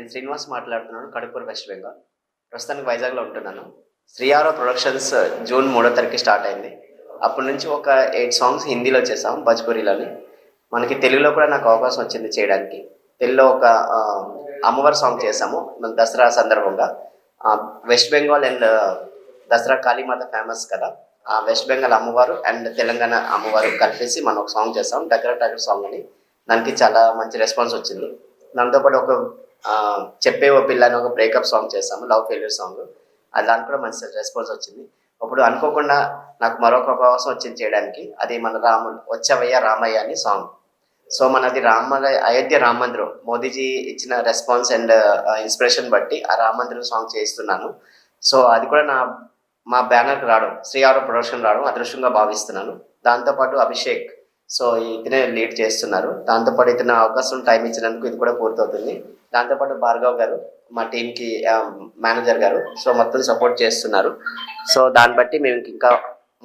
నేను శ్రీనివాస్ మాట్లాడుతున్నాను, కడుపూర్ వెస్ట్ బెంగాల్. ప్రస్తుతానికి వైజాగ్లో ఉంటున్నాను. శ్రీయారో ప్రొడక్షన్స్ జూన్ 3వ తారీఖు స్టార్ట్ అయింది. అప్పటి నుంచి ఒక 8 సాంగ్స్ హిందీలో చేసాం, భోజ్పురిలోని. మనకి తెలుగులో కూడా నాకు అవకాశం వచ్చింది చేయడానికి. తెలుగులో ఒక అమ్మవారి సాంగ్ చేసాము మన దసరా సందర్భంగా. West Bengal and Dasara Kalimata famous కదా, ఆ వెస్ట్ బెంగాల్ అమ్మవారు అండ్ తెలంగాణ అమ్మవారు కలిపేసి మనం ఒక సాంగ్ చేసాం, డగర టగర్ సాంగ్ అని. దానికి చాలా మంచి రెస్పాన్స్ వచ్చింది. దాంతోపాటు ఒక చెప్పే ఓ పిల్ల అని ఒక బ్రేకప్ సాంగ్ చేసాము, లవ్ ఫెయిల్యూర్ సాంగ్. అది దానికి కూడా మంచి రెస్పాన్స్ వచ్చింది. ఇప్పుడు అనుకోకుండా నాకు మరొక అవకాశం వచ్చింది చేయడానికి. అది మన వచ్చవయ్య రామయ్య అని సాంగ్. సో మనది అయోధ్య రామ మందిరం, మోదీజీ ఇచ్చిన రెస్పాన్స్ అండ్ ఇన్స్పిరేషన్ బట్టి ఆ రామ మందిరం సాంగ్ చేస్తున్నాను. సో అది కూడా మా బ్యానర్కి రావడం, శ్రీయారో ప్రొడక్షన్ రావడం అదృష్టంగా భావిస్తున్నాను. దాంతోపాటు అభిషేక్, సో ఇతనే లీడ్ చేస్తున్నారు. దాంతోపాటు ఇతను అవకాశం టైం ఇచ్చినందుకు ఇది కూడా పూర్తవుతుంది. దాంతోపాటు భార్గవ్ గారు మా టీంకి మేనేజర్ గారు, సో మొత్తం సపోర్ట్ చేస్తున్నారు. సో దాన్ని బట్టి మేము ఇంకా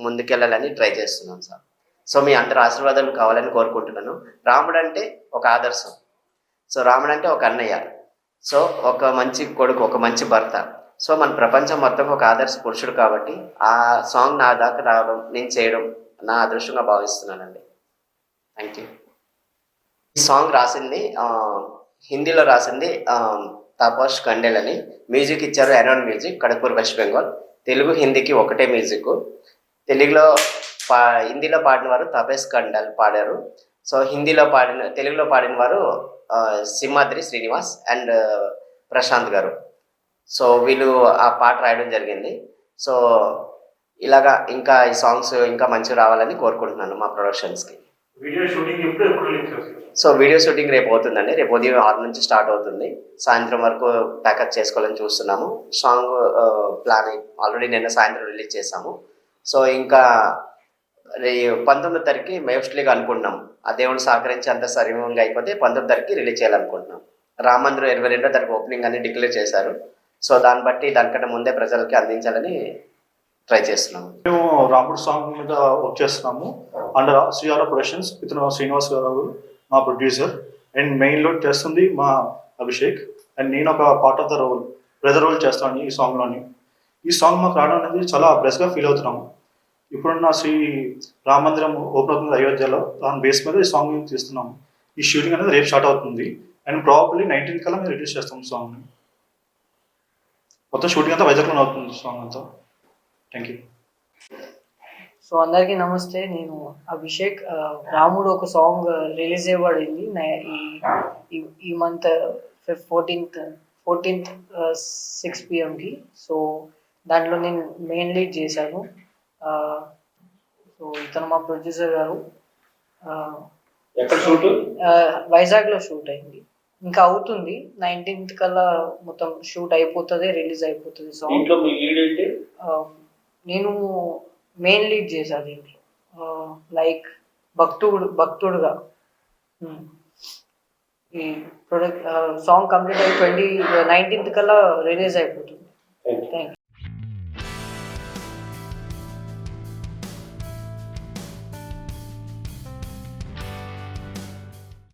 ముందుకెళ్ళాలని ట్రై చేస్తున్నాం సార్. సో మీ అందరి ఆశీర్వాదాలు కావాలని కోరుకుంటున్నాను. రాముడు అంటే ఒక ఆదర్శం, సో రాముడు అంటే ఒక అన్నయ్య, సో ఒక మంచి కొడుకు, ఒక మంచి భర్త. సో మన ప్రపంచం మొత్తం ఒక ఆదర్శ పురుషుడు కాబట్టి ఆ సాంగ్ నా దాకా రావడం, నేను చేయడం నా అదృష్టంగా భావిస్తున్నానండి. Thank you. ఈ సాంగ్ రాసింది హిందీలో రాసింది తపస్ కండెల్ అని. మ్యూజిక్ ఇచ్చారు అరౌండ్ మ్యూజిక్, కడపూర్ వెస్ట్ బెంగాల్. తెలుగు హిందీకి ఒకటే మ్యూజిక్. హిందీలో పాడిన వారు తపస్ కండల్ పాడారు. సో తెలుగులో పాడిన వారు సింహాద్రి శ్రీనివాస్ అండ్ ప్రశాంత్ గారు. సో వీళ్ళు ఆ పాట రాయడం జరిగింది. సో ఇలాగా ఇంకా ఈ సాంగ్స్ ఇంకా మంచిగా రావాలని కోరుకుంటున్నాను మా ప్రొడక్షన్స్కి. సో వీడియో షూటింగ్ రేపు అవుతుందండి. రేపు ఉదయం 6 నుంచి స్టార్ట్ అవుతుంది, సాయంత్రం వరకు ప్యాకప్ చేసుకోవాలని చూస్తున్నాము. సాంగ్ ప్లాన్ ఆల్రెడీ నిన్న సాయంత్రం రిలీజ్ చేసాము. సో ఇంకా 19వ తారీఖు మోస్ట్లీగా అనుకుంటున్నాం, ఆ దేవుడు సహకరించి అంత సరిమంగా అయిపోతే 19వ తారీఖు రిలీజ్ చేయాలనుకుంటున్నాం. రామ మందిరం 22వ తారీఖు ఓపెనింగ్ అని డిక్లేర్ చేశారు. సో దాన్ని బట్టి దానికంటే ముందే ప్రజలకి అందించాలని ట్రై చేస్తున్నాము. మేము రాముడు సాంగ్ మీద వర్క్ చేస్తున్నాము అండర్ శ్రీయారో ప్రొడక్షన్స్. ఇతను శ్రీనివాస్ గారు మా ప్రొడ్యూసర్ అండ్ మెయిన్ లోడ్ చేస్తుంది మా అభిషేక్. అండ్ నేను ఒక part of the role, brother role చేస్తాను ఈ సాంగ్లోని. ఈ సాంగ్ మాకు రావడం అనేది చాలా బ్లెస్గా ఫీల్ అవుతున్నాము. ఇప్పుడున్న శ్రీ రామ మందిరం ఓపెన్ అవుతుంది అయోధ్యలో, దాని బేస్ మీద ఈ సాంగ్ తీస్తున్నాము. ఈ షూటింగ్ అనేది రేపు స్టార్ట్ అవుతుంది అండ్ ప్రాబబ్లీ 19th కల్లా మేము రిలీజ్ చేస్తాం సాంగ్ని. మొత్తం షూటింగ్ అంతా వైజాగ్లో అవుతుంది సాంగ్ అంతా. Thank you. సో అందరికీ నమస్తే, నేను అభిషేక్. రాముడు ఒక సాంగ్ రిలీజ్ అవ్వబడింది ఈ మంత్ 14th 6 PM. సో దాంట్లో నేను మెయిన్ లీడ్ చేశాను. సో ఇతను మా ప్రొడ్యూసర్ గారు. వైజాగ్లో షూట్ అయింది, ఇంకా అవుతుంది. 19th కల్లా మొత్తం షూట్ అయిపోతుంది, రిలీజ్ అయిపోతుంది సాంగ్. నేను మెయిన్ లీడ్ చేశాను దీంట్లో, లైక్ భక్తుడుగా. ఈ ప్రొడక్ట్ సాంగ్ కంప్లీట్ అయ్యి 19th కల్లా రిలీజ్ అయిపోతుంది. Thank you.